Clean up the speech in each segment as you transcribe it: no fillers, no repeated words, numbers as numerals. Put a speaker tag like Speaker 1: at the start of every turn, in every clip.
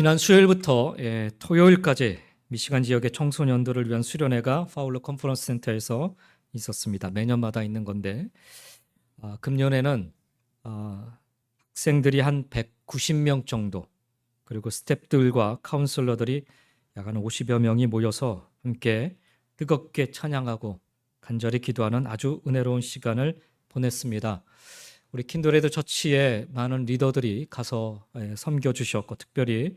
Speaker 1: 지난 수요일부터 토요일까지 미시간 지역의 청소년들을 위한 수련회가 파울러 컨퍼런스 센터에서 있었습니다. 매년마다 있는 건데 금년에는 학생들이 한 190명 정도, 그리고 스태프들과 카운슬러들이 약 한 50여 명이 모여서 함께 뜨겁게 찬양하고 간절히 기도하는 아주 은혜로운 시간을 보냈습니다. 우리 킨드레드 처치의 많은 리더들이 가서 섬겨주셨고, 특별히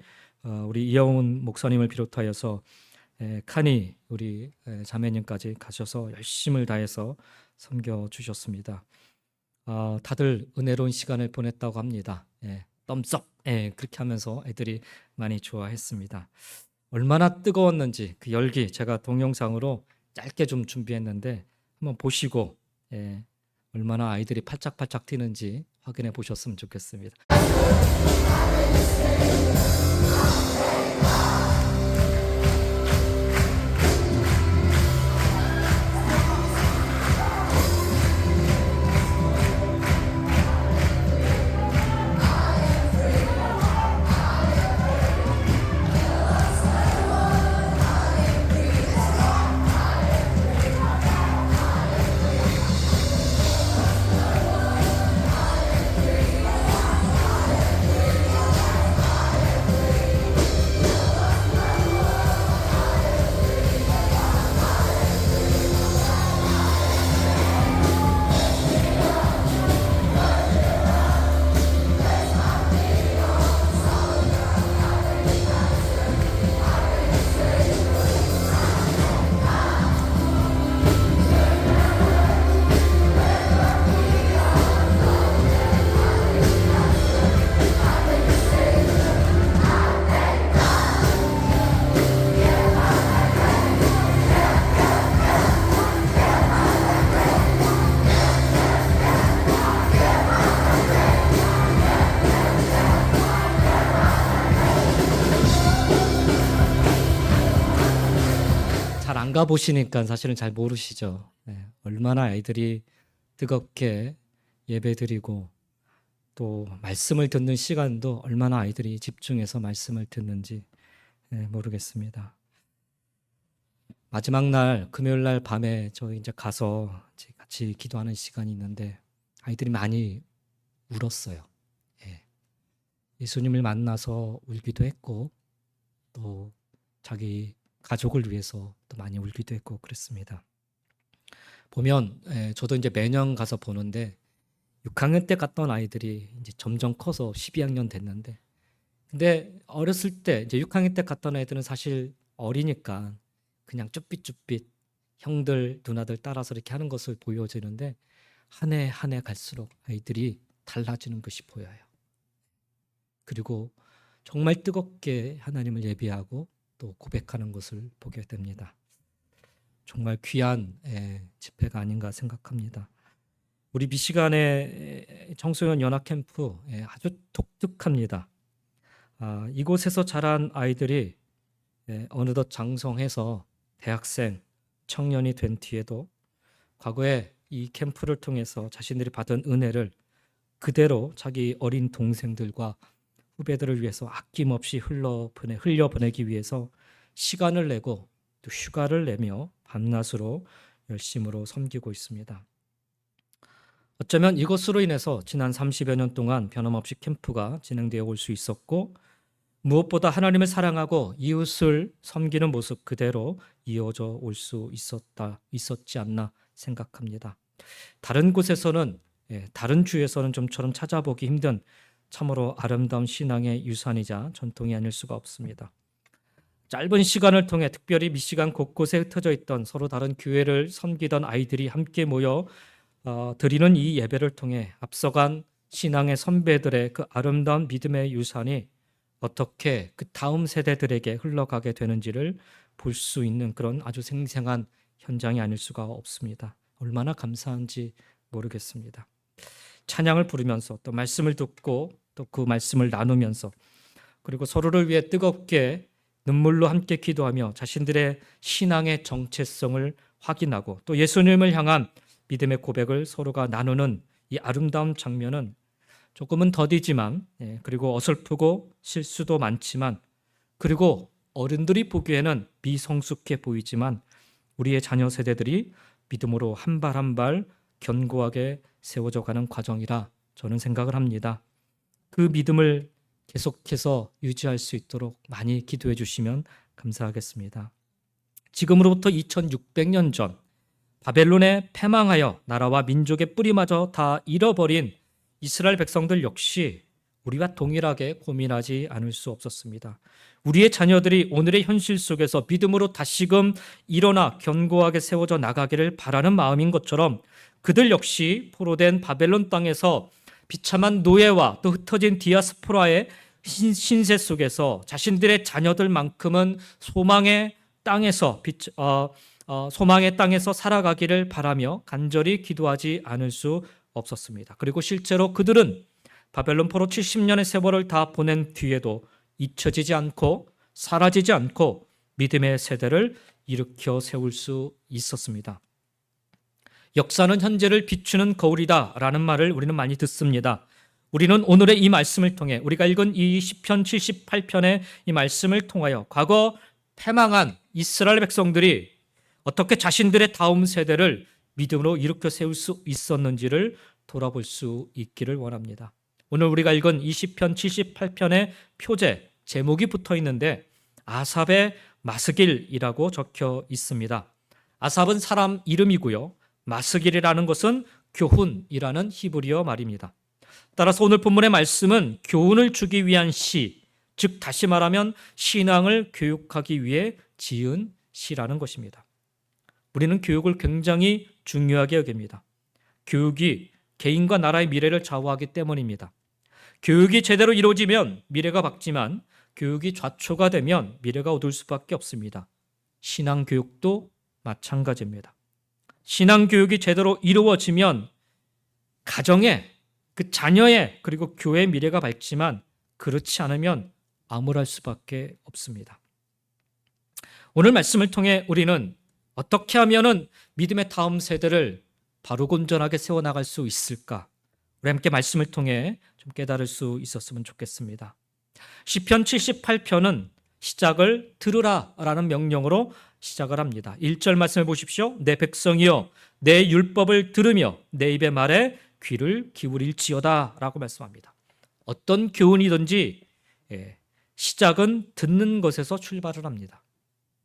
Speaker 1: 우리 이영훈 목사님을 비롯하여서 카니 우리 자매님까지 가셔서 열심을 다해서 섬겨주셨습니다. 다들 은혜로운 시간을 보냈다고 합니다. 덤썩 그렇게 하면서 애들이 많이 좋아했습니다. 얼마나 뜨거웠는지 그 열기 제가 동영상으로 짧게 좀 준비했는데 한번 보시고 얼마나 아이들이 팔짝팔짝 뛰는지 확인해 보셨으면 좋겠습니다. 잘 안 가보시니까 사실은 잘 모르시죠. 얼마나 아이들이 뜨겁게 예배드리고 또 말씀을 듣는 시간도 얼마나 아이들이 집중해서 말씀을 듣는지 모르겠습니다. 마지막 날 금요일 날 밤에 저희 이제 가서 같이 기도하는 시간이 있는데 아이들이 많이 울었어요. 예수님을 만나서 울기도 했고 또 자기 가족을 위해서 또 많이 울기도 했고 그랬습니다. 보면 저도 이제 매년 가서 보는데 6학년 때 갔던 아이들이 이제 점점 커서 12학년 됐는데, 근데 어렸을 때 이제 6학년 때 갔던 애들은 사실 어리니까 그냥 쭈삣쭈삣 형들 누나들 따라서 이렇게 하는 것을 보여지는데 한 해 한 해 갈수록 아이들이 달라지는 것이 보여요. 그리고 정말 뜨겁게 하나님을 예배하고 또 고백하는 것을 보게 됩니다. 정말 귀한 집회가 아닌가 생각합니다. 우리 미시간의 청소년 연합 캠프 아주 독특합니다. 이곳에서 자란 아이들이 어느덧 장성해서 대학생, 청년이 된 뒤에도 과거에 이 캠프를 통해서 자신들이 받은 은혜를 그대로 자기 어린 동생들과 후배들을 위해서 아낌없이 흘려보내기 위해서 시간을 내고 또 휴가를 내며 밤낮으로 열심으로 섬기고 있습니다. 어쩌면 이것으로 인해서 지난 30여 년 동안 변함없이 캠프가 진행되어 올 수 있었고, 무엇보다 하나님을 사랑하고 이웃을 섬기는 모습 그대로 이어져 올 수 있었지 않나 생각합니다. 다른 곳에서는, 다른 주에서는 좀처럼 찾아보기 힘든 참으로 아름다운 신앙의 유산이자 전통이 아닐 수가 없습니다. 짧은 시간을 통해 특별히 미시간 곳곳에 흩어져 있던 서로 다른 교회를 섬기던 아이들이 함께 모여 드리는 이 예배를 통해 앞서간 신앙의 선배들의 그 아름다운 믿음의 유산이 어떻게 그 다음 세대들에게 흘러가게 되는지를 볼 수 있는 그런 아주 생생한 현장이 아닐 수가 없습니다. 얼마나 감사한지 모르겠습니다. 찬양을 부르면서 또 말씀을 듣고 또 그 말씀을 나누면서, 그리고 서로를 위해 뜨겁게 눈물로 함께 기도하며 자신들의 신앙의 정체성을 확인하고 또 예수님을 향한 믿음의 고백을 서로가 나누는 이 아름다운 장면은 조금은 더디지만, 그리고 어설프고 실수도 많지만 그리고 어른들이 보기에는 미성숙해 보이지만 우리의 자녀 세대들이 믿음으로 한 발 한 발 견고하게 세워져 가는 과정이라 저는 생각을 합니다. 그 믿음을 계속해서 유지할 수 있도록 많이 기도해 주시면 감사하겠습니다. 지금으로부터 2600년 전 바벨론에 패망하여 나라와 민족의 뿌리마저 다 잃어버린 이스라엘 백성들 역시 우리와 동일하게 고민하지 않을 수 없었습니다. 우리의 자녀들이 오늘의 현실 속에서 믿음으로 다시금 일어나 견고하게 세워져 나가기를 바라는 마음인 것처럼 그들 역시 포로된 바벨론 땅에서 비참한 노예와 또 흩어진 디아스포라의 신세 속에서 자신들의 자녀들만큼은 소망의 땅에서 살아가기를 바라며 간절히 기도하지 않을 수 없었습니다. 그리고 실제로 그들은 바벨론 포로 70년의 세월을 다 보낸 뒤에도 잊혀지지 않고 사라지지 않고 믿음의 세대를 일으켜 세울 수 있었습니다. 역사는 현재를 비추는 거울이다라는 말을 우리는 많이 듣습니다. 우리는 오늘의 이 말씀을 통해 우리가 읽은 이 시편 78편의 이 말씀을 통하여 과거 패망한 이스라엘 백성들이 어떻게 자신들의 다음 세대를 믿음으로 일으켜 세울 수 있었는지를 돌아볼 수 있기를 원합니다. 오늘 우리가 읽은 이 시편 78편의 표제 제목이 붙어 있는데 아삽의 마스길이라고 적혀 있습니다. 아삽은 사람 이름이고요. 마스길이라는 것은 교훈이라는 히브리어 말입니다. 따라서 오늘 본문의 말씀은 교훈을 주기 위한 시, 즉 다시 말하면 신앙을 교육하기 위해 지은 시라는 것입니다. 우리는 교육을 굉장히 중요하게 여깁니다. 교육이 개인과 나라의 미래를 좌우하기 때문입니다. 교육이 제대로 이루어지면 미래가 밝지만 교육이 좌초가 되면 미래가 어두울 수밖에 없습니다. 신앙교육도 마찬가지입니다. 신앙교육이 제대로 이루어지면 가정의 그 자녀의 그리고 교회의 미래가 밝지만 그렇지 않으면 암울할 수밖에 없습니다. 오늘 말씀을 통해 우리는 어떻게 하면은 믿음의 다음 세대를 바르고 온전하게 세워나갈 수 있을까? 우리 함께 말씀을 통해 좀 깨달을 수 있었으면 좋겠습니다. 시편 78편은 시작을 들으라라는 명령으로 시작을 합니다. 1절 말씀을 보십시오. 내 백성이여 내 율법을 들으며 내 입의 말에 귀를 기울일지어다 라고 말씀합니다. 어떤 교훈이든지 시작은 듣는 것에서 출발을 합니다.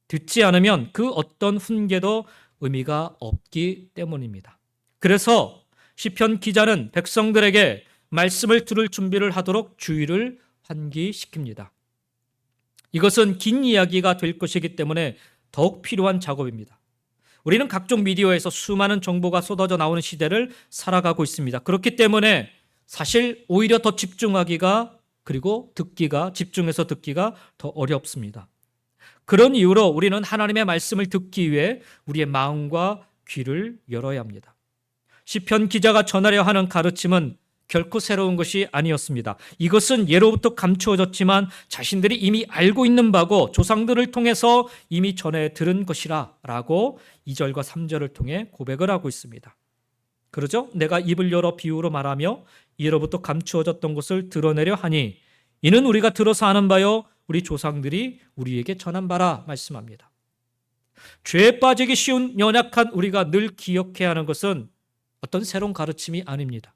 Speaker 1: 듣지 않으면 그 어떤 훈계도 의미가 없기 때문입니다. 그래서 시편 기자는 백성들에게 말씀을 들을 준비를 하도록 주의를 환기시킵니다. 이것은 긴 이야기가 될 것이기 때문에 더욱 필요한 작업입니다. 우리는 각종 미디어에서 수많은 정보가 쏟아져 나오는 시대를 살아가고 있습니다. 그렇기 때문에 사실 오히려 더 집중하기가 그리고 집중해서 듣기가 더 어렵습니다. 그런 이유로 우리는 하나님의 말씀을 듣기 위해 우리의 마음과 귀를 열어야 합니다. 시편 기자가 전하려 하는 가르침은 결코 새로운 것이 아니었습니다. 이것은 예로부터 감추어졌지만 자신들이 이미 알고 있는 바고 조상들을 통해서 이미 전해 들은 것이라 라고 2절과 3절을 통해 고백을 하고 있습니다. 그러죠? 내가 입을 열어 비유로 말하며 예로부터 감추어졌던 것을 드러내려 하니 이는 우리가 들어서 아는 바요 우리 조상들이 우리에게 전한 바라 말씀합니다. 죄에 빠지기 쉬운 연약한 우리가 늘 기억해야 하는 것은 어떤 새로운 가르침이 아닙니다.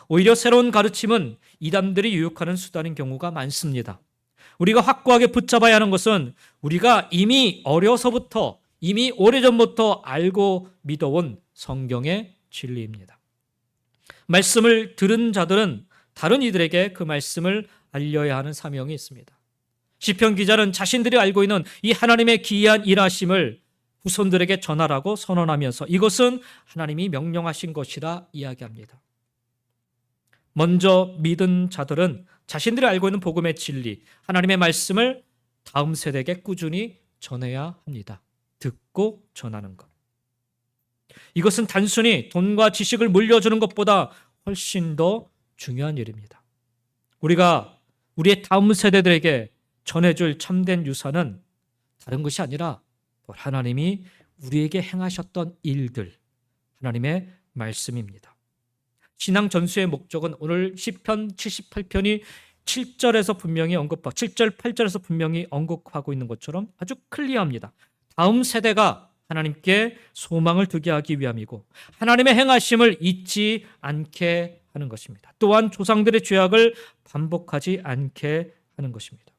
Speaker 1: 오히려 새로운 가르침은 이단들이 유혹하는 수단인 경우가 많습니다. 우리가 확고하게 붙잡아야 하는 것은 우리가 이미 어려서부터 이미 오래전부터 알고 믿어온 성경의 진리입니다. 말씀을 들은 자들은 다른 이들에게 그 말씀을 알려야 하는 사명이 있습니다. 시편 기자는 자신들이 알고 있는 이 하나님의 기이한 일하심을 후손들에게 전하라고 선언하면서 이것은 하나님이 명령하신 것이라 이야기합니다. 먼저 믿은 자들은 자신들이 알고 있는 복음의 진리, 하나님의 말씀을 다음 세대에게 꾸준히 전해야 합니다. 듣고 전하는 것. 이것은 단순히 돈과 지식을 물려주는 것보다 훨씬 더 중요한 일입니다. 우리가 우리의 다음 세대들에게 전해줄 참된 유산은 다른 것이 아니라 하나님이 우리에게 행하셨던 일들, 하나님의 말씀입니다. 신앙 전수의 목적은 오늘 시편 78편이 7절에서 분명히 7절, 8절에서 분명히 언급하고 있는 것처럼 아주 클리어합니다. 다음 세대가 하나님께 소망을 두게 하기 위함이고 하나님의 행하심을 잊지 않게 하는 것입니다. 또한 조상들의 죄악을 반복하지 않게 하는 것입니다.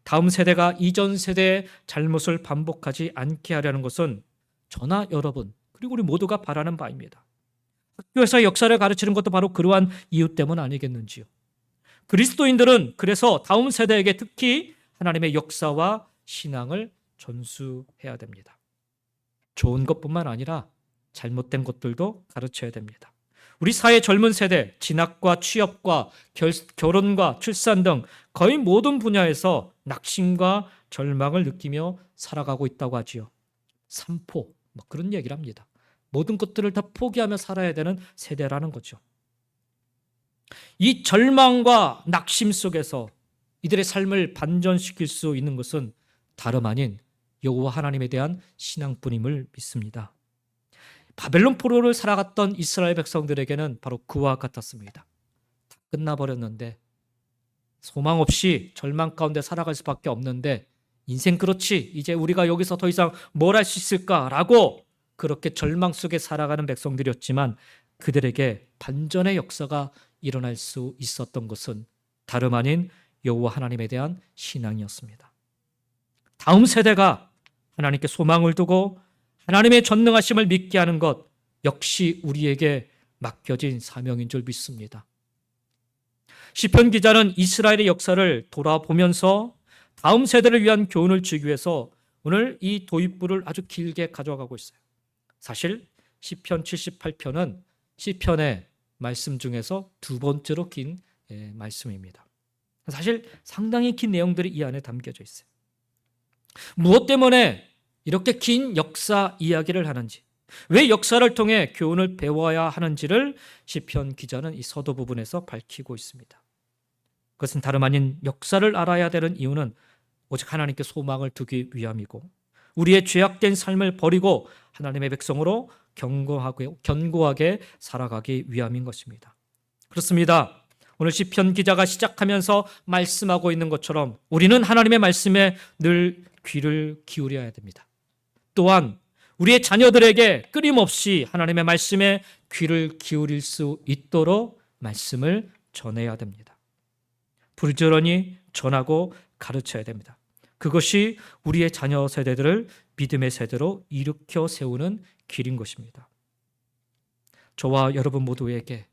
Speaker 1: 다음 세대가 이전 세대의 잘못을 반복하지 않게 하려는 것은 저나 여러분 그리고 우리 모두가 바라는 바입니다. 학교에서 역사를 가르치는 것도 바로 그러한 이유 때문 아니겠는지요. 그리스도인들은 그래서 다음 세대에게 특히 하나님의 역사와 신앙을 전수해야 됩니다. 좋은 것뿐만 아니라 잘못된 것들도 가르쳐야 됩니다. 우리 사회 젊은 세대, 진학과 취업과 결혼과 출산 등 거의 모든 분야에서 낙심과 절망을 느끼며 살아가고 있다고 하지요. 삼포, 그런 얘기를 합니다. 모든 것들을 다 포기하며 살아야 되는 세대라는 거죠. 이 절망과 낙심 속에서 이들의 삶을 반전시킬 수 있는 것은 다름 아닌 여호와 하나님에 대한 신앙뿐임을 믿습니다. 바벨론 포로를 살아갔던 이스라엘 백성들에게는 바로 그와 같았습니다. 다 끝나버렸는데 소망 없이 절망 가운데 살아갈 수밖에 없는데 인생 그렇지 이제 우리가 여기서 더 이상 뭘 할 수 있을까라고 그렇게 절망 속에 살아가는 백성들이었지만 그들에게 반전의 역사가 일어날 수 있었던 것은 다름 아닌 여호와 하나님에 대한 신앙이었습니다. 다음 세대가 하나님께 소망을 두고 하나님의 전능하심을 믿게 하는 것 역시 우리에게 맡겨진 사명인 줄 믿습니다. 시편 기자는 이스라엘의 역사를 돌아보면서 다음 세대를 위한 교훈을 주기 위해서 오늘 이 도입부를 아주 길게 가져가고 있어요. 사실 시편 78편은 시편의 말씀 중에서 두 번째로 긴 말씀입니다. 사실 상당히 긴 내용들이 이 안에 담겨져 있어요. 무엇 때문에 이렇게 긴 역사 이야기를 하는지, 왜 역사를 통해 교훈을 배워야 하는지를 시편 기자는 이 서도 부분에서 밝히고 있습니다. 그것은 다름 아닌 역사를 알아야 되는 이유는 오직 하나님께 소망을 두기 위함이고 우리의 죄악된 삶을 버리고 하나님의 백성으로 견고하게 살아가기 위함인 것입니다. 그렇습니다. 오늘 시편 기자가 시작하면서 말씀하고 있는 것처럼 우리는 하나님의 말씀에 늘 귀를 기울여야 됩니다. 또한 우리의 자녀들에게 끊임없이 하나님의 말씀에 귀를 기울일 수 있도록 말씀을 전해야 됩니다. 부지런히 전하고 가르쳐야 됩니다. 그것이 우리의 자녀 세대들을 믿음의 세대로 일으켜 세우는 길인 것입니다. 저와 여러분 모두에게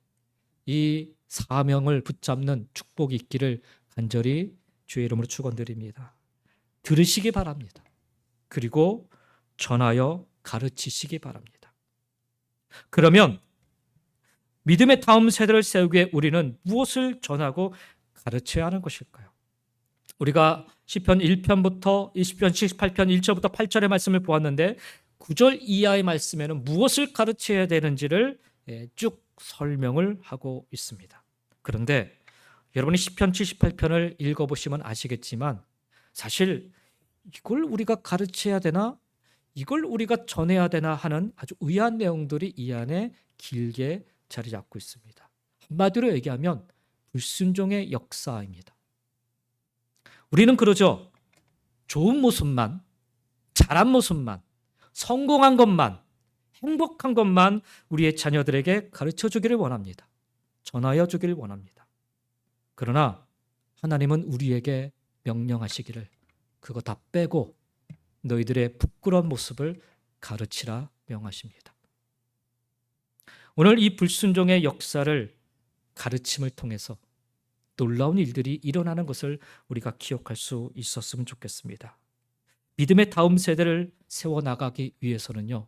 Speaker 1: 이 사명을 붙잡는 축복이 있기를 간절히 주의 이름으로 축원드립니다. 들으시기 바랍니다. 그리고 전하여 가르치시기 바랍니다. 그러면 믿음의 다음 세대를 세우기 위해 우리는 무엇을 전하고 가르쳐야 하는 것일까요? 우리가 시편 1편부터 20편 78편 1절부터 8절의 말씀을 보았는데 9절 이하의 말씀에는 무엇을 가르쳐야 되는지를 쭉 설명을 하고 있습니다. 그런데 여러분이 시편 78편을 읽어보시면 아시겠지만 사실 이걸 우리가 가르쳐야 되나? 이걸 우리가 전해야 되나 하는 아주 의아한 내용들이 이 안에 길게 자리 잡고 있습니다. 한마디로 얘기하면 불순종의 역사입니다. 우리는 그러죠. 좋은 모습만, 잘한 모습만, 성공한 것만, 행복한 것만 우리의 자녀들에게 가르쳐 주기를 원합니다. 전하여 주기를 원합니다. 그러나 하나님은 우리에게 명령하시기를 그거 다 빼고 너희들의 부끄러운 모습을 가르치라 명하십니다. 오늘 이 불순종의 역사를 가르침을 통해서 놀라운 일들이 일어나는 것을 우리가 기억할 수 있었으면 좋겠습니다. 믿음의 다음 세대를 세워나가기 위해서는요.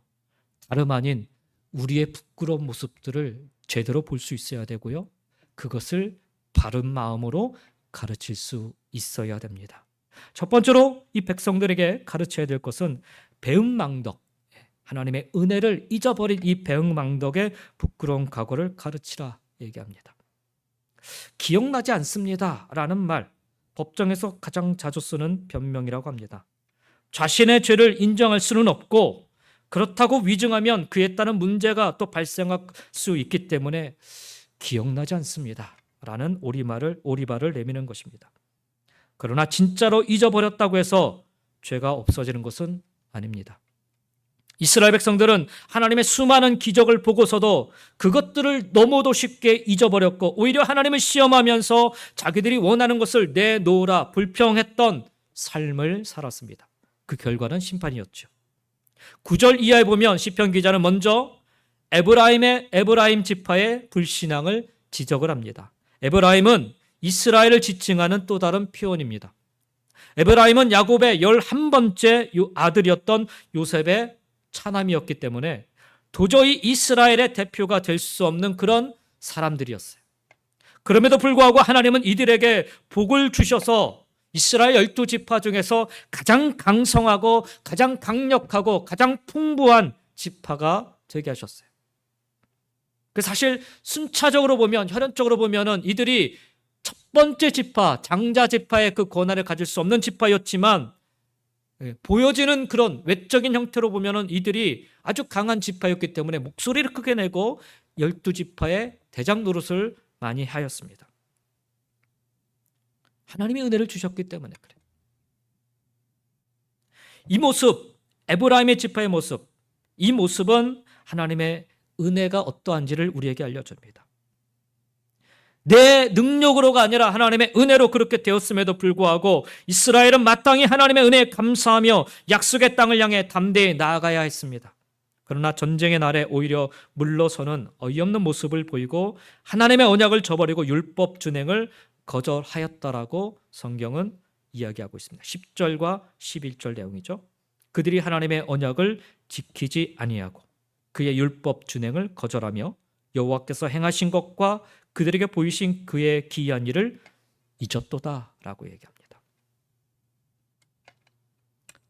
Speaker 1: 다름 아닌 우리의 부끄러운 모습들을 제대로 볼 수 있어야 되고요. 그것을 바른 마음으로 가르칠 수 있어야 됩니다. 첫 번째로 이 백성들에게 가르쳐야 될 것은 배은망덕, 하나님의 은혜를 잊어버린 이 배은망덕의 부끄러운 각오를 가르치라 얘기합니다. 기억나지 않습니다 라는 말, 법정에서 가장 자주 쓰는 변명이라고 합니다. 자신의 죄를 인정할 수는 없고 그렇다고 위증하면 그에 따른 문제가 또 발생할 수 있기 때문에 기억나지 않습니다 라는 오리발을 내미는 것입니다. 그러나 진짜로 잊어버렸다고 해서 죄가 없어지는 것은 아닙니다. 이스라엘 백성들은 하나님의 수많은 기적을 보고서도 그것들을 너무도 쉽게 잊어버렸고 오히려 하나님을 시험하면서 자기들이 원하는 것을 내놓으라 불평했던 삶을 살았습니다. 그 결과는 심판이었죠. 9절 이하에 보면 시편 기자는 먼저 에브라임 지파의 불신앙을 지적을 합니다. 에브라임은 이스라엘을 지칭하는 또 다른 표현입니다. 에브라임은 야곱의 11번째 아들이었던 요셉의 차남이었기 때문에 도저히 이스라엘의 대표가 될 수 없는 그런 사람들이었어요. 그럼에도 불구하고 하나님은 이들에게 복을 주셔서 이스라엘 12지파 중에서 가장 강성하고 가장 강력하고 가장 풍부한 지파가 되게 하셨어요. 사실 순차적으로 보면, 혈연적으로 보면은 이들이 첫 번째 지파, 장자 지파의 그 권한을 가질 수 없는 지파였지만 보여지는 그런 외적인 형태로 보면은 이들이 아주 강한 지파였기 때문에 목소리를 크게 내고 12지파의 대장 노릇을 많이 하였습니다. 하나님이 은혜를 주셨기 때문에 그래요. 이 모습, 에브라임의 지파의 모습, 이 모습은 하나님의 은혜가 어떠한지를 우리에게 알려줍니다. 내 능력으로가 아니라 하나님의 은혜로 그렇게 되었음에도 불구하고 이스라엘은 마땅히 하나님의 은혜에 감사하며 약속의 땅을 향해 담대히 나아가야 했습니다. 그러나 전쟁의 날에 오히려 물러서는 어이없는 모습을 보이고 하나님의 언약을 저버리고 율법 준행을 거절하였다라고 성경은 이야기하고 있습니다. 10절과 11절 내용이죠. 그들이 하나님의 언약을 지키지 아니하고 그의 율법 준행을 거절하며 여호와께서 행하신 것과 그들에게 보이신 그의 기이한 일을 잊었도다라고 얘기합니다.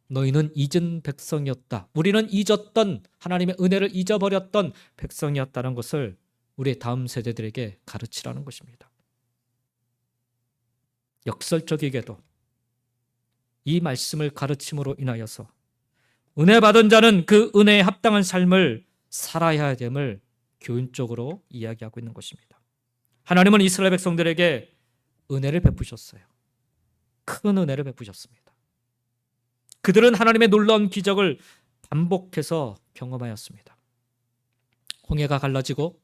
Speaker 1: 너희는 잊은 백성이었다. 우리는 잊었던 하나님의 은혜를 잊어버렸던 백성이었다는 것을 우리의 다음 세대들에게 가르치라는 것입니다. 역설적이게도 이 말씀을 가르침으로 인하여서 은혜 받은 자는 그 은혜에 합당한 삶을 살아야 됨을 교훈적으로 이야기하고 있는 것입니다. 하나님은 이스라엘 백성들에게 은혜를 베푸셨어요. 큰 은혜를 베푸셨습니다. 그들은 하나님의 놀라운 기적을 반복해서 경험하였습니다. 홍해가 갈라지고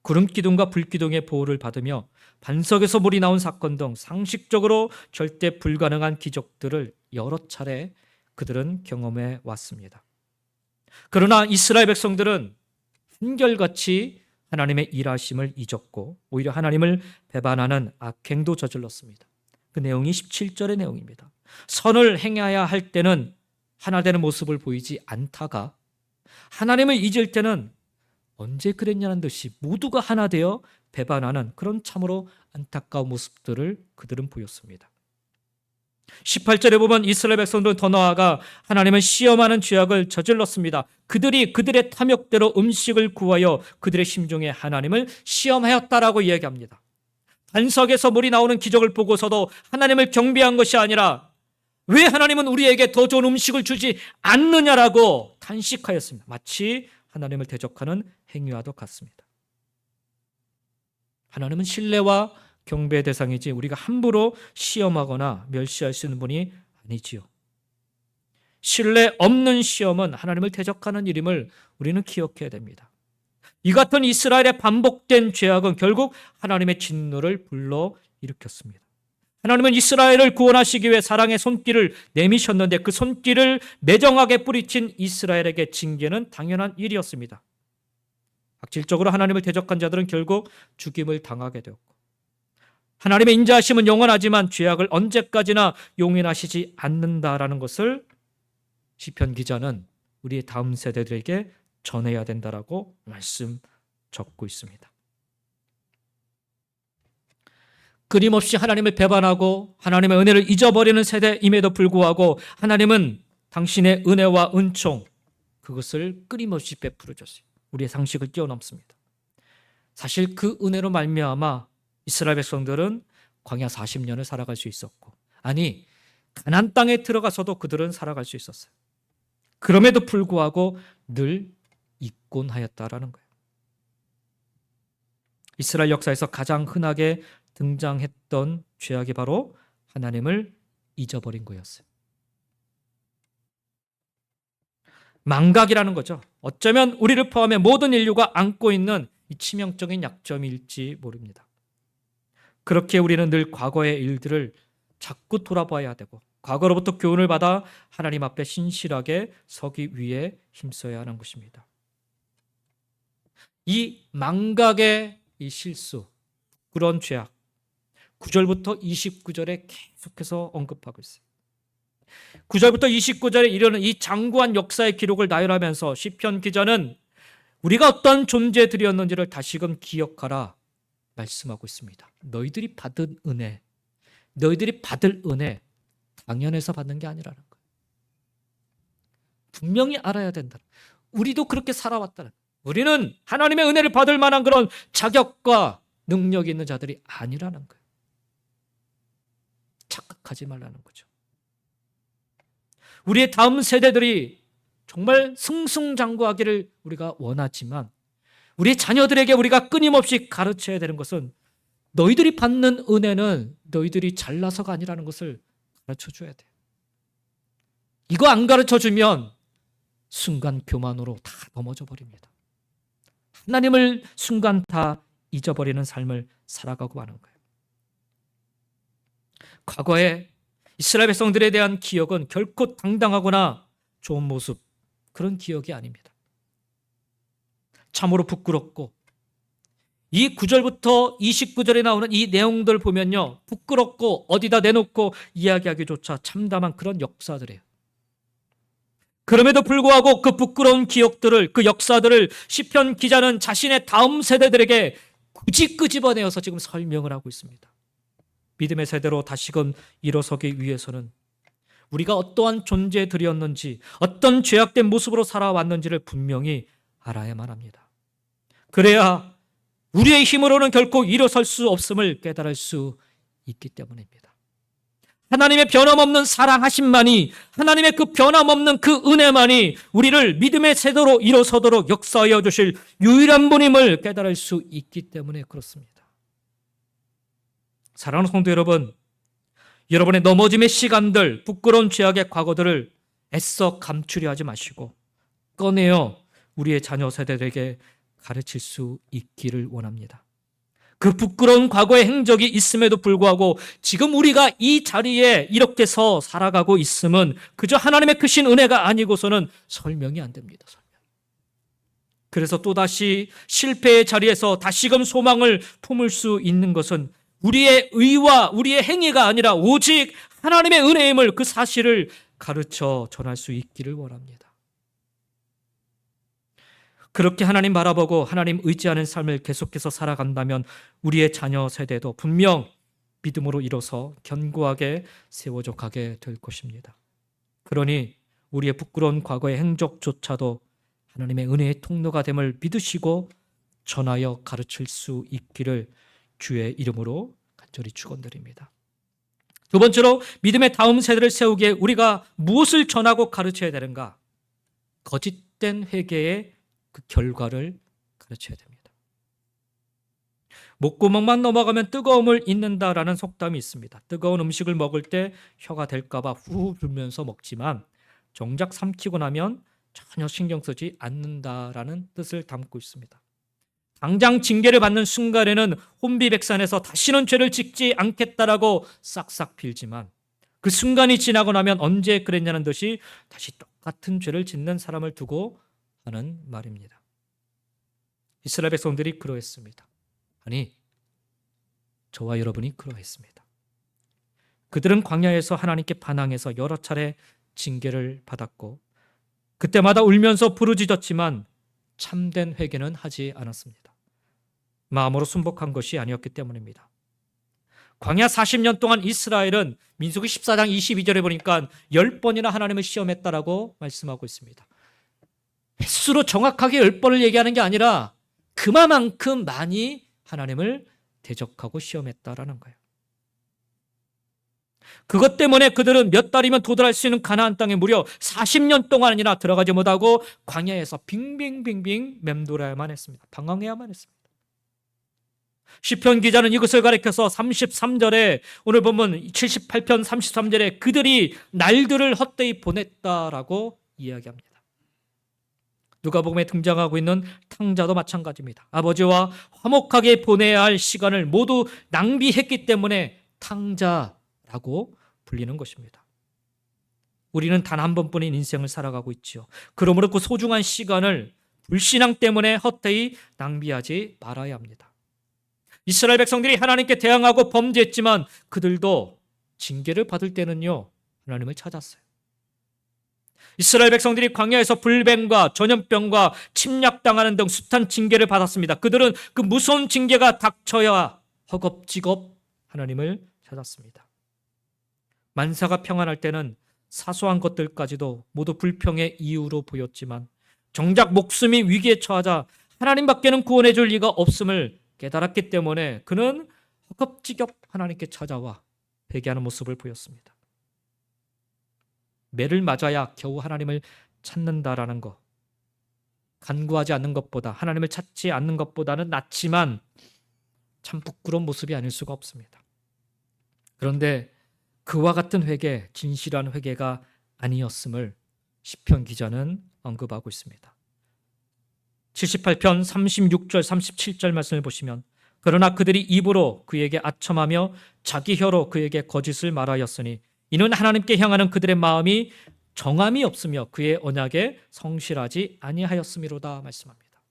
Speaker 1: 구름 기둥과 불 기둥의 보호를 받으며 반석에서 물이 나온 사건 등 상식적으로 절대 불가능한 기적들을 여러 차례 그들은 경험해 왔습니다. 그러나 이스라엘 백성들은 한결같이 하나님의 일하심을 잊었고 오히려 하나님을 배반하는 악행도 저질렀습니다. 그 내용이 17절의 내용입니다. 선을 행해야 할 때는 하나 되는 모습을 보이지 않다가 하나님을 잊을 때는 언제 그랬냐는 듯이 모두가 하나 되어 배반하는 그런 참으로 안타까운 모습들을 그들은 보였습니다. 18절에 보면 이스라엘 백성들은 더 나아가 하나님을 시험하는 죄악을 저질렀습니다. 그들이 그들의 탐욕대로 음식을 구하여 그들의 심중에 하나님을 시험하였다라고 이야기합니다. 반석에서 물이 나오는 기적을 보고서도 하나님을 경배한 것이 아니라 왜 하나님은 우리에게 더 좋은 음식을 주지 않느냐라고 탄식하였습니다. 마치 하나님을 대적하는 행위와도 같습니다. 하나님은 신뢰와 경배의 대상이지 우리가 함부로 시험하거나 멸시할 수 있는 분이 아니지요. 신뢰 없는 시험은 하나님을 대적하는 일임을 우리는 기억해야 됩니다. 이 같은 이스라엘의 반복된 죄악은 결국 하나님의 진노를 불러일으켰습니다. 하나님은 이스라엘을 구원하시기 위해 사랑의 손길을 내미셨는데 그 손길을 매정하게 뿌리친 이스라엘에게 징계는 당연한 일이었습니다. 악질적으로 하나님을 대적한 자들은 결국 죽임을 당하게 되었고 하나님의 인자하심은 영원하지만 죄악을 언제까지나 용인하시지 않는다라는 것을 시편 기자는 우리의 다음 세대들에게 전해야 된다라고 말씀 적고 있습니다. 끊임없이 하나님을 배반하고 하나님의 은혜를 잊어버리는 세대임에도 불구하고 하나님은 당신의 은혜와 은총 그것을 끊임없이 베풀어 줬어요. 우리의 상식을 뛰어넘습니다. 사실 그 은혜로 말미암아 이스라엘 백성들은 광야 40년을 살아갈 수 있었고 아니 가나안 땅에 들어가서도 그들은 살아갈 수 있었어요. 그럼에도 불구하고 늘 잊곤 하였다라는 거예요. 이스라엘 역사에서 가장 흔하게 등장했던 죄악이 바로 하나님을 잊어버린 거였어요. 망각이라는 거죠. 어쩌면 우리를 포함해 모든 인류가 안고 있는 이 치명적인 약점일지 모릅니다. 그렇게 우리는 늘 과거의 일들을 자꾸 돌아봐야 되고 과거로부터 교훈을 받아 하나님 앞에 신실하게 서기 위해 힘써야 하는 것입니다. 이 망각의 이 실수, 그런 죄악, 9절부터 29절에 계속해서 언급하고 있어요. 9절부터 29절에 이르는 이 장구한 역사의 기록을 나열하면서 시편 기자는 우리가 어떤 존재들이었는지를 다시금 기억하라 말씀하고 있습니다. 너희들이 받은 은혜, 너희들이 받을 은혜 당연해서 받는 게 아니라는 거예요. 분명히 알아야 된다. 우리도 그렇게 살아왔다는 거예요. 우리는 하나님의 은혜를 받을 만한 그런 자격과 능력이 있는 자들이 아니라는 거예요. 착각하지 말라는 거죠. 우리의 다음 세대들이 정말 승승장구하기를 우리가 원하지만 우리 자녀들에게 우리가 끊임없이 가르쳐야 되는 것은 너희들이 받는 은혜는 너희들이 잘나서가 아니라는 것을 가르쳐줘야 돼요. 이거 안 가르쳐주면 순간 교만으로 다 넘어져 버립니다. 하나님을 순간 다 잊어버리는 삶을 살아가고 마는 거예요. 과거에 이스라엘 백성들에 대한 기억은 결코 당당하거나 좋은 모습, 그런 기억이 아닙니다. 참으로 부끄럽고 이 9절부터 29절에 나오는 이 내용들 보면요, 부끄럽고 어디다 내놓고 이야기하기조차 참담한 그런 역사들이에요. 그럼에도 불구하고 그 부끄러운 기억들을, 그 역사들을 시편 기자는 자신의 다음 세대들에게 굳이 끄집어내어서 지금 설명을 하고 있습니다. 믿음의 세대로 다시금 일어서기 위해서는 우리가 어떠한 존재들이었는지, 어떤 죄악된 모습으로 살아왔는지를 분명히 알아야만 합니다. 그래야 우리의 힘으로는 결코 일어설 수 없음을 깨달을 수 있기 때문입니다. 하나님의 변함없는 사랑하심만이, 하나님의 그 변함없는 그 은혜만이 우리를 믿음의 세대로 일어서도록 역사하여 주실 유일한 분임을 깨달을 수 있기 때문에 그렇습니다. 사랑하는 성도 여러분, 여러분의 넘어짐의 시간들, 부끄러운 죄악의 과거들을 애써 감추려 하지 마시고 꺼내어 우리의 자녀 세대들에게 가르칠 수 있기를 원합니다. 그 부끄러운 과거의 행적이 있음에도 불구하고 지금 우리가 이 자리에 이렇게 서 살아가고 있음은 그저 하나님의 크신 은혜가 아니고서는 설명이 안 됩니다. 그래서 또다시 실패의 자리에서 다시금 소망을 품을 수 있는 것은 우리의 의와 우리의 행위가 아니라 오직 하나님의 은혜임을, 그 사실을 가르쳐 전할 수 있기를 원합니다. 그렇게 하나님 바라보고 하나님 의지하는 삶을 계속해서 살아간다면 우리의 자녀 세대도 분명 믿음으로 일어서 견고하게 세워져 가게 될 것입니다. 그러니 우리의 부끄러운 과거의 행적조차도 하나님의 은혜의 통로가 됨을 믿으시고 전하여 가르칠 수 있기를 주의 이름으로 간절히 축원드립니다. 두 번째로 믿음의 다음 세대를 세우기에 우리가 무엇을 전하고 가르쳐야 되는가? 거짓된 회개의 그 결과를 가르쳐야 됩니다. 목구멍만 넘어가면 뜨거움을 잊는다라는 속담이 있습니다. 뜨거운 음식을 먹을 때 혀가 될까봐 후 불면서 먹지만 정작 삼키고 나면 전혀 신경 쓰지 않는다라는 뜻을 담고 있습니다. 당장 징계를 받는 순간에는 혼비백산해서 다시는 죄를 짓지 않겠다라고 싹싹 빌지만 그 순간이 지나고 나면 언제 그랬냐는 듯이 다시 똑같은 죄를 짓는 사람을 두고 하는 말입니다. 이스라엘 백성들이 그러했습니다. 아니, 저와 여러분이 그러했습니다. 그들은 광야에서 하나님께 반항해서 여러 차례 징계를 받았고 그때마다 울면서 부르짖었지만 참된 회개는 하지 않았습니다. 마음으로 순복한 것이 아니었기 때문입니다. 광야 40년 동안 이스라엘은 민수기 14장 22절에 보니까 10번이나 하나님을 시험했다라고 말씀하고 있습니다. 횟수로 정확하게 10번을 얘기하는 게 아니라 그만큼 많이 하나님을 대적하고 시험했다라는 거예요. 그것 때문에 그들은 몇 달이면 도달할 수 있는 가나안 땅에 무려 40년 동안이나 들어가지 못하고 광야에서 빙빙빙빙 맴돌아야만 했습니다. 방황해야만 했습니다. 시편 기자는 이것을 가리켜서 33절에 오늘 보면 78편 33절에 그들이 날들을 헛되이 보냈다라고 이야기합니다. 누가복음에 등장하고 있는 탕자도 마찬가지입니다. 아버지와 화목하게 보내야 할 시간을 모두 낭비했기 때문에 탕자라고 불리는 것입니다. 우리는 단 한 번뿐인 인생을 살아가고 있지요. 그러므로 그 소중한 시간을 불신앙 때문에 헛되이 낭비하지 말아야 합니다. 이스라엘 백성들이 하나님께 대항하고 범죄했지만 그들도 징계를 받을 때는요, 하나님을 찾았어요. 이스라엘 백성들이 광야에서 불뱀과 전염병과 침략당하는 등 숱한 징계를 받았습니다. 그들은 그 무서운 징계가 닥쳐야 허겁지겁 하나님을 찾았습니다. 만사가 평안할 때는 사소한 것들까지도 모두 불평의 이유로 보였지만 정작 목숨이 위기에 처하자 하나님밖에는 구원해 줄 리가 없음을 깨달았기 때문에 그는 허겁지겁 하나님께 찾아와 회개하는 모습을 보였습니다. 매를 맞아야 겨우 하나님을 찾는다라는 것, 간구하지 않는 것보다, 하나님을 찾지 않는 것보다는 낫지만 참 부끄러운 모습이 아닐 수가 없습니다. 그런데 그와 같은 회개, 진실한 회개가 아니었음을 시편 기자는 언급하고 있습니다. 78편 36절 37절 말씀을 보시면 그러나 그들이 입으로 그에게 아첨하며 자기 혀로 그에게 거짓을 말하였으니 이는 하나님께 향하는 그들의 마음이 정함이 없으며 그의 언약에 성실하지 아니하였음이로다 말씀합니다.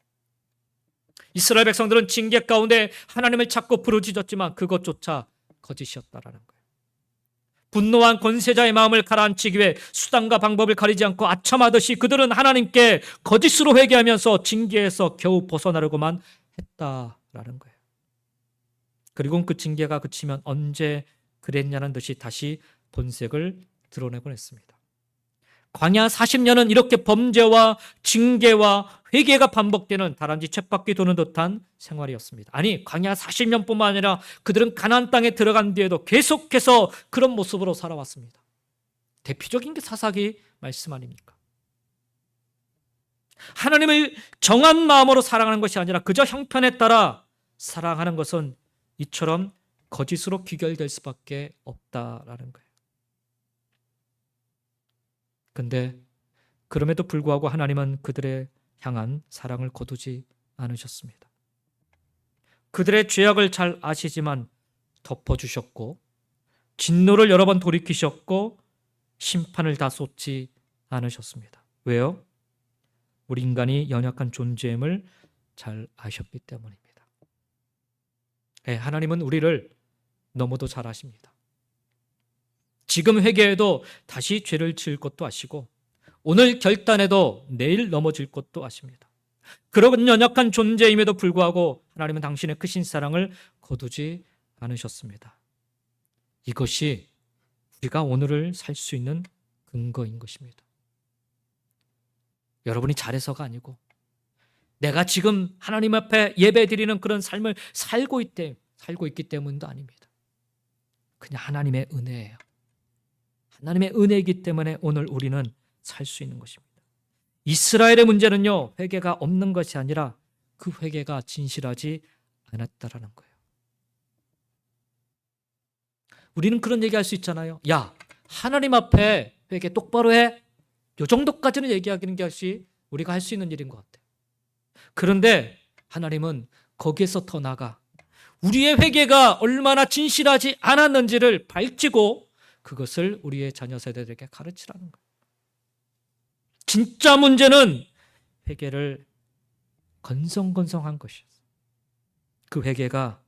Speaker 1: 이스라엘 백성들은 징계 가운데 하나님을 찾고 부르짖었지만 그것조차 거짓이었다라는 거예요. 분노한 권세자의 마음을 가라앉히기 위해 수단과 방법을 가리지 않고 아첨하듯이 그들은 하나님께 거짓으로 회개하면서 징계에서 겨우 벗어나려고만 했다라는 거예요. 그리고 그 징계가 그치면 언제 그랬냐는 듯이 다시 본색을 드러내곤 했습니다. 광야 40년은 이렇게 범죄와 징계와 회개가 반복되는 다람쥐 쳇바퀴 도는 듯한 생활이었습니다. 아니, 광야 40년뿐만 아니라 그들은 가나안 땅에 들어간 뒤에도 계속해서 그런 모습으로 살아왔습니다. 대표적인 게 사사기 말씀 아닙니까? 하나님을 정한 마음으로 사랑하는 것이 아니라 그저 형편에 따라 사랑하는 것은 이처럼 거짓으로 귀결될 수밖에 없다라는 거예요. 근데 그럼에도 불구하고 하나님은 그들의 향한 사랑을 거두지 않으셨습니다. 그들의 죄악을 잘 아시지만 덮어주셨고 진노를 여러 번 돌이키셨고 심판을 다 쏟지 않으셨습니다. 왜요? 우리 인간이 연약한 존재임을 잘 아셨기 때문입니다. 네, 하나님은 우리를 너무도 잘 아십니다. 지금 회개해도 다시 죄를 지을 것도 아시고 오늘 결단해도 내일 넘어질 것도 아십니다. 그런 연약한 존재임에도 불구하고 하나님은 당신의 크신 사랑을 거두지 않으셨습니다. 이것이 우리가 오늘을 살 수 있는 근거인 것입니다. 여러분이 잘해서가 아니고 내가 지금 하나님 앞에 예배드리는 그런 삶을 살고 있기 때문도 아닙니다. 그냥 하나님의 은혜예요. 하나님의 은혜이기 때문에 오늘 우리는 살 수 있는 것입니다. 이스라엘의 문제는요, 회개가 없는 것이 아니라 그 회개가 진실하지 않았다라는 거예요. 우리는 그런 얘기할 수 있잖아요. 야, 하나님 앞에 회개 똑바로 해. 이 정도까지는 얘기하는 것이 우리가 할 수 있는 일인 것 같아요. 그런데 하나님은 거기에서 더 나아가 우리의 회개가 얼마나 진실하지 않았는지를 밝히고 그것을 우리의 자녀 세대들에게 가르치라는 거예요. 진짜 문제는 회개를 건성건성한 것이었어요. 그 회개가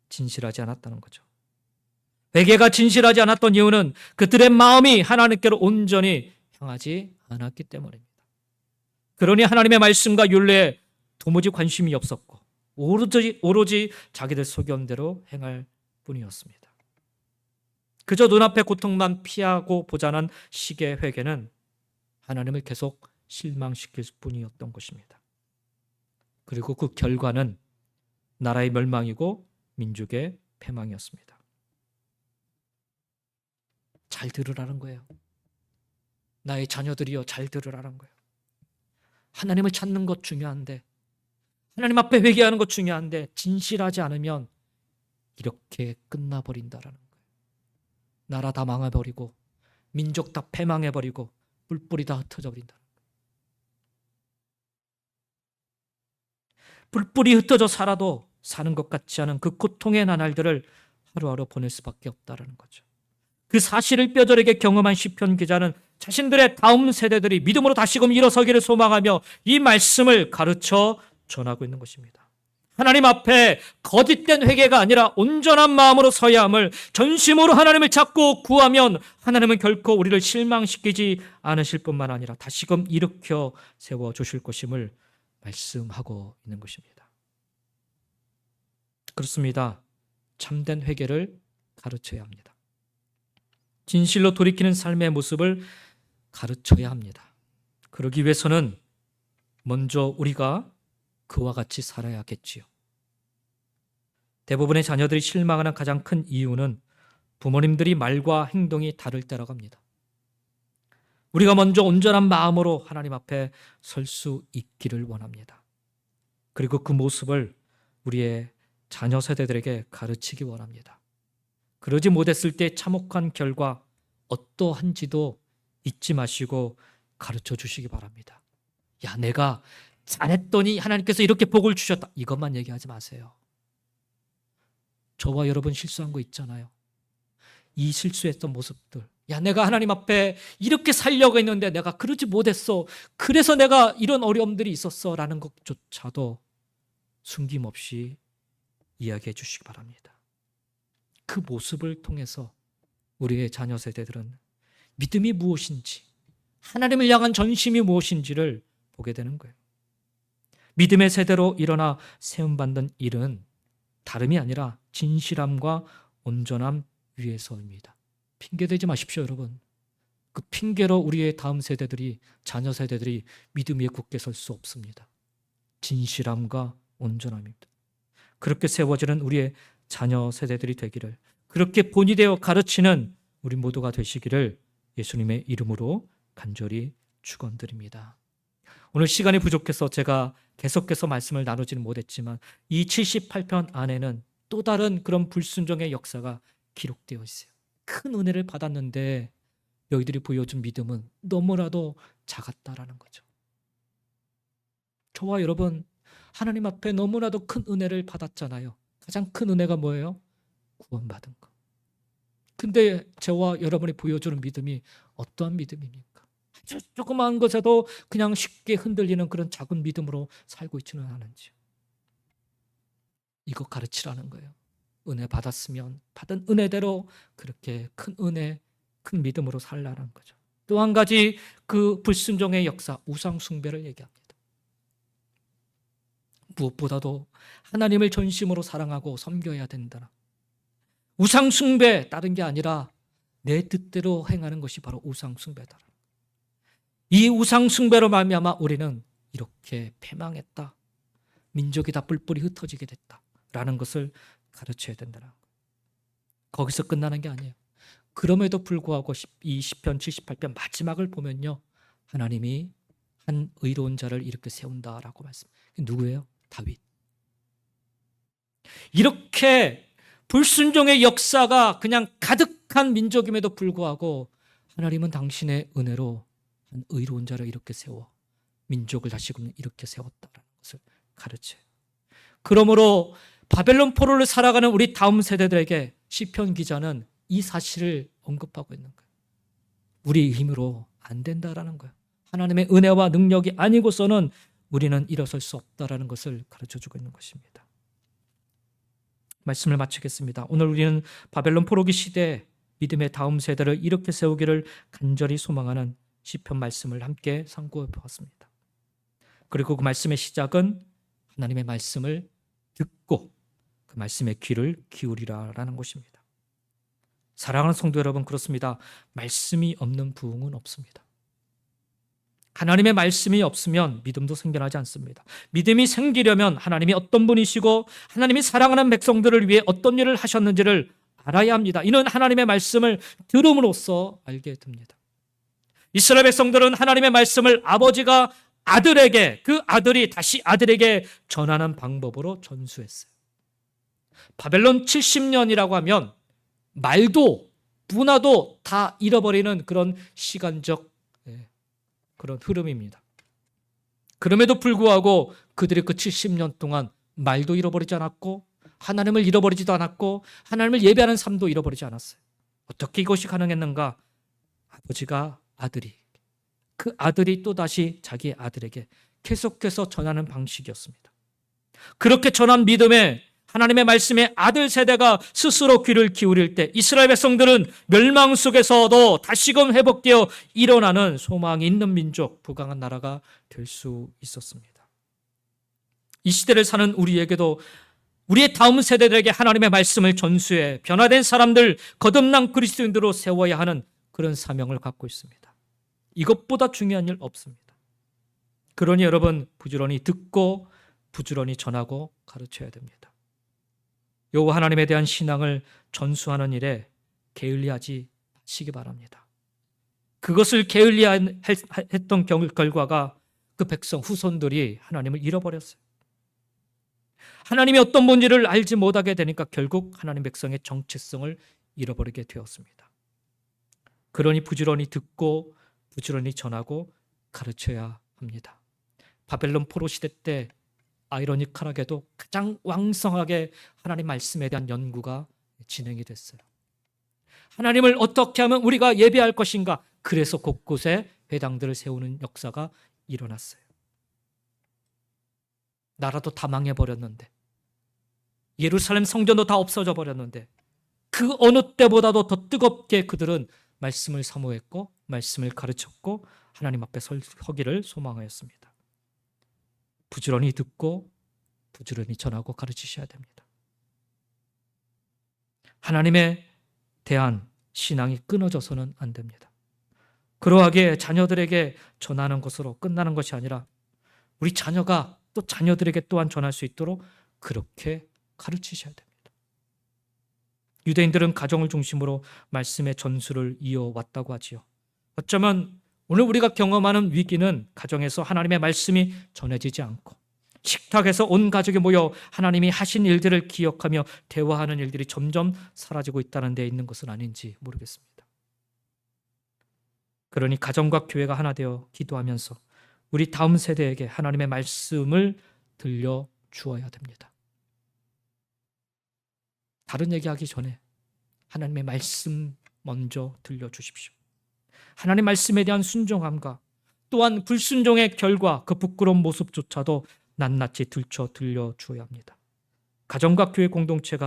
Speaker 1: 진실하지 않았다는 거죠. 회개가 진실하지 않았던 이유는 그들의 마음이 하나님께로 온전히 향하지 않았기 때문입니다. 그러니 하나님의 말씀과 율례에 도무지 관심이 없었고 오로지 자기들 소견대로 행할 뿐이었습니다. 그저 눈앞의 고통만 피하고 보자는 식의 회개는 하나님을 계속 실망시킬 뿐이었던 것입니다. 그리고 그 결과는 나라의 멸망이고 민족의 패망이었습니다. 잘 들으라는 거예요. 나의 자녀들이여 잘 들으라는 거예요. 하나님을 찾는 것 중요한데 하나님 앞에 회개하는 것 중요한데 진실하지 않으면 이렇게 끝나버린다라는 거예요. 나라 다 망해버리고 민족 다 패망해버리고 뿔뿔이 다 흩어져 버린다. 뿔뿔이 흩어져 살아도 사는 것 같지 않은 그 고통의 나날들을 하루하루 보낼 수밖에 없다라는 거죠. 그 사실을 뼈저리게 경험한 시편 기자는 자신들의 다음 세대들이 믿음으로 다시금 일어서기를 소망하며 이 말씀을 가르쳐 전하고 있는 것입니다. 하나님 앞에 거짓된 회개가 아니라 온전한 마음으로 서야 함을, 전심으로 하나님을 찾고 구하면 하나님은 결코 우리를 실망시키지 않으실 뿐만 아니라 다시금 일으켜 세워주실 것임을 말씀하고 있는 것입니다. 그렇습니다. 참된 회개를 가르쳐야 합니다. 진실로 돌이키는 삶의 모습을 가르쳐야 합니다. 그러기 위해서는 먼저 우리가 그와 같이 살아야겠지요. 대부분의 자녀들이 실망하는 가장 큰 이유는 부모님들이 말과 행동이 다를 때라고 합니다. 우리가 먼저 온전한 마음으로 하나님 앞에 설 수 있기를 원합니다. 그리고 그 모습을 우리의 자녀 세대들에게 가르치기 원합니다. 그러지 못했을 때 참혹한 결과 어떠한지도 잊지 마시고 가르쳐 주시기 바랍니다. 야, 내가 잘했더니 하나님께서 이렇게 복을 주셨다. 이것만 얘기하지 마세요. 저와 여러분 실수한 거 있잖아요. 이 실수했던 모습들. 야, 내가 하나님 앞에 이렇게 살려고 했는데 내가 그러지 못했어. 그래서 내가 이런 어려움들이 있었어. 라는 것조차도 숨김없이 이야기해 주시기 바랍니다. 그 모습을 통해서 우리의 자녀 세대들은 믿음이 무엇인지, 하나님을 향한 전심이 무엇인지를 보게 되는 거예요. 믿음의 세대로 일어나 세움받는 일은 다름이 아니라 진실함과 온전함 위에서입니다. 핑계대지 마십시오, 여러분. 그 핑계로 우리의 다음 세대들이, 자녀 세대들이 믿음 위에 굳게 설 수 없습니다. 진실함과 온전함입니다. 그렇게 세워지는 우리의 자녀 세대들이 되기를, 그렇게 본이 되어 가르치는 우리 모두가 되시기를 예수님의 이름으로 간절히 축원드립니다. 오늘 시간이 부족해서 제가 계속해서 말씀을 나누지는 못했지만 이 78편 안에는 또 다른 그런 불순종의 역사가 기록되어 있어요. 큰 은혜를 받았는데 너희들이 보여준 믿음은 너무나도 작았다라는 거죠. 저와 여러분, 하나님 앞에 너무나도 큰 은혜를 받았잖아요. 가장 큰 은혜가 뭐예요? 구원받은 거. 근데 저와 여러분이 보여주는 믿음이 어떠한 믿음입니까? 조그마한 것에도 그냥 쉽게 흔들리는 그런 작은 믿음으로 살고 있지는 않은지요. 이거 가르치라는 거예요. 은혜 받았으면 받은 은혜대로 그렇게 큰 은혜, 큰 믿음으로 살라는 거죠. 또 한 가지 그 불순종의 역사, 우상 숭배를 얘기합니다. 무엇보다도 하나님을 전심으로 사랑하고 섬겨야 된다. 우상 숭배 다른 게 아니라 내 뜻대로 행하는 것이 바로 우상 숭배다. 이 우상 숭배로 말미암아 우리는 이렇게 패망했다. 민족이 다 뿔뿔이 흩어지게 됐다라는 것을 가르쳐야 된다는 거예요. 거기서 끝나는 게 아니에요. 그럼에도 불구하고 이 시편 78편 마지막을 보면요, 하나님이 한 의로운 자를 이렇게 세운다라고 말씀. 누구예요? 다윗. 이렇게 불순종의 역사가 그냥 가득한 민족임에도 불구하고 하나님은 당신의 은혜로 한 의로운 자를 이렇게 세워 민족을 다시금 이렇게 세웠다라는 것을 가르쳐요. 그러므로 바벨론 포로를 살아가는 우리 다음 세대들에게 시편 기자는 이 사실을 언급하고 있는 거예요. 우리 힘으로 안 된다라는 거예요. 하나님의 은혜와 능력이 아니고서는 우리는 일어설 수 없다라는 것을 가르쳐주고 있는 것입니다. 말씀을 마치겠습니다. 오늘 우리는 바벨론 포로기 시대 믿음의 다음 세대를 이렇게 세우기를 간절히 소망하는 시편 말씀을 함께 상고해 보았습니다. 그리고 그 말씀의 시작은 하나님의 말씀을 듣고 그 말씀의 귀를 기울이라라는 것입니다. 사랑하는 성도 여러분, 그렇습니다. 말씀이 없는 부흥은 없습니다. 하나님의 말씀이 없으면 믿음도 생겨나지 않습니다. 믿음이 생기려면 하나님이 어떤 분이시고 하나님이 사랑하는 백성들을 위해 어떤 일을 하셨는지를 알아야 합니다. 이는 하나님의 말씀을 들음으로써 알게 됩니다. 이스라엘 백성들은 하나님의 말씀을 아버지가 아들에게, 그 아들이 다시 아들에게 전하는 방법으로 전수했어요. 바벨론 70년이라고 하면 말도 문화도 다 잃어버리는 그런 시간적 그런 흐름입니다. 그럼에도 불구하고 그들이 그 70년 동안 말도 잃어버리지 않았고 하나님을 잃어버리지도 않았고 하나님을 예배하는 삶도 잃어버리지 않았어요. 어떻게 이것이 가능했는가? 아버지가 그 아들이 또다시 자기 아들에게 계속해서 전하는 방식이었습니다. 그렇게 전한 믿음에 하나님의 말씀에 아들 세대가 스스로 귀를 기울일 때 이스라엘 백성들은 멸망 속에서도 다시금 회복되어 일어나는 소망이 있는 민족, 부강한 나라가 될 수 있었습니다. 이 시대를 사는 우리에게도 우리의 다음 세대들에게 하나님의 말씀을 전수해 변화된 사람들, 거듭난 그리스도인들로 세워야 하는 그런 사명을 갖고 있습니다. 이것보다 중요한 일 없습니다. 그러니 여러분 부지런히 듣고 부지런히 전하고 가르쳐야 됩니다. 여호와 하나님에 대한 신앙을 전수하는 일에 게을리하지 마시기 바랍니다. 그것을 게을리했던 결과가 그 백성 후손들이 하나님을 잃어버렸어요. 하나님이 어떤 뭔지를 알지 못하게 되니까 결국 하나님 백성의 정체성을 잃어버리게 되었습니다. 그러니 부지런히 듣고 부지런히 전하고 가르쳐야 합니다. 바벨론 포로 시대 때 아이러니컬하게도 가장 왕성하게 하나님 말씀에 대한 연구가 진행이 됐어요. 하나님을 어떻게 하면 우리가 예배할 것인가? 그래서 곳곳에 회당들을 세우는 역사가 일어났어요. 나라도 다 망해버렸는데 예루살렘 성전도 다 없어져 버렸는데 그 어느 때보다도 더 뜨겁게 그들은 말씀을 사모했고 말씀을 가르쳤고 하나님 앞에 서기를 소망하였습니다. 부지런히 듣고 부지런히 전하고 가르치셔야 됩니다. 하나님에 대한 신앙이 끊어져서는 안 됩니다. 그러하게 자녀들에게 전하는 것으로 끝나는 것이 아니라 우리 자녀가 또 자녀들에게 또한 전할 수 있도록 그렇게 가르치셔야 됩니다. 유대인들은 가정을 중심으로 말씀의 전수를 이어왔다고 하지요. 어쩌면 오늘 우리가 경험하는 위기는 가정에서 하나님의 말씀이 전해지지 않고 식탁에서 온 가족이 모여 하나님이 하신 일들을 기억하며 대화하는 일들이 점점 사라지고 있다는 데 있는 것은 아닌지 모르겠습니다. 그러니 가정과 교회가 하나 되어 기도하면서 우리 다음 세대에게 하나님의 말씀을 들려주어야 됩니다. 다른 얘기하기 전에 하나님의 말씀 먼저 들려주십시오. 하나님 말씀에 대한 순종함과 또한 불순종의 결과 그 부끄러운 모습조차도 낱낱이 들려주어야 합니다. 가정과 교회 공동체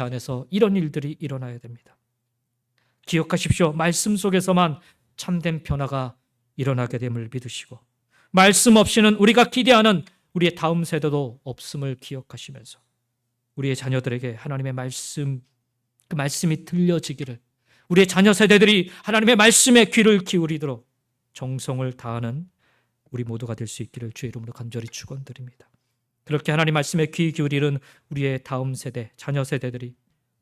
Speaker 1: 안에서 이런 일들이 일어나야 됩니다. 기억하십시오. 말씀 속에서만 참된 변화가 일어나게 됨을 믿으시고 말씀 없이는 우리가 기대하는 우리의 다음 세대도 없음을 기억하시면서 우리의 자녀들에게 하나님의 말씀, 그 말씀이 들려지기를 우리의 자녀 세대들이 하나님의 말씀에 귀를 기울이도록 정성을 다하는 우리 모두가 될 수 있기를 주의 이름으로 간절히 축원드립니다. 그렇게 하나님 말씀에 귀 기울이는 우리의 다음 세대, 자녀 세대들이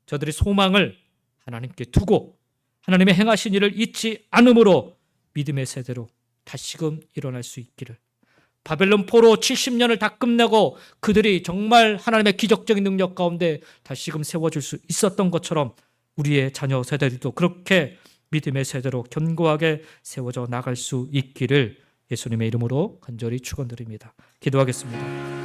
Speaker 1: 저들의 소망을 하나님께 두고 하나님의 행하신 일을 잊지 않음으로 믿음의 세대로 다시금 일어날 수 있기를, 바벨론 포로 70년을 다 끝내고 그들이 정말 하나님의 기적적인 능력 가운데 다시금 세워질 수 있었던 것처럼 우리의 자녀 세대들도 그렇게 믿음의 세대로 견고하게 세워져 나갈 수 있기를 예수님의 이름으로 간절히 축원드립니다. 기도하겠습니다.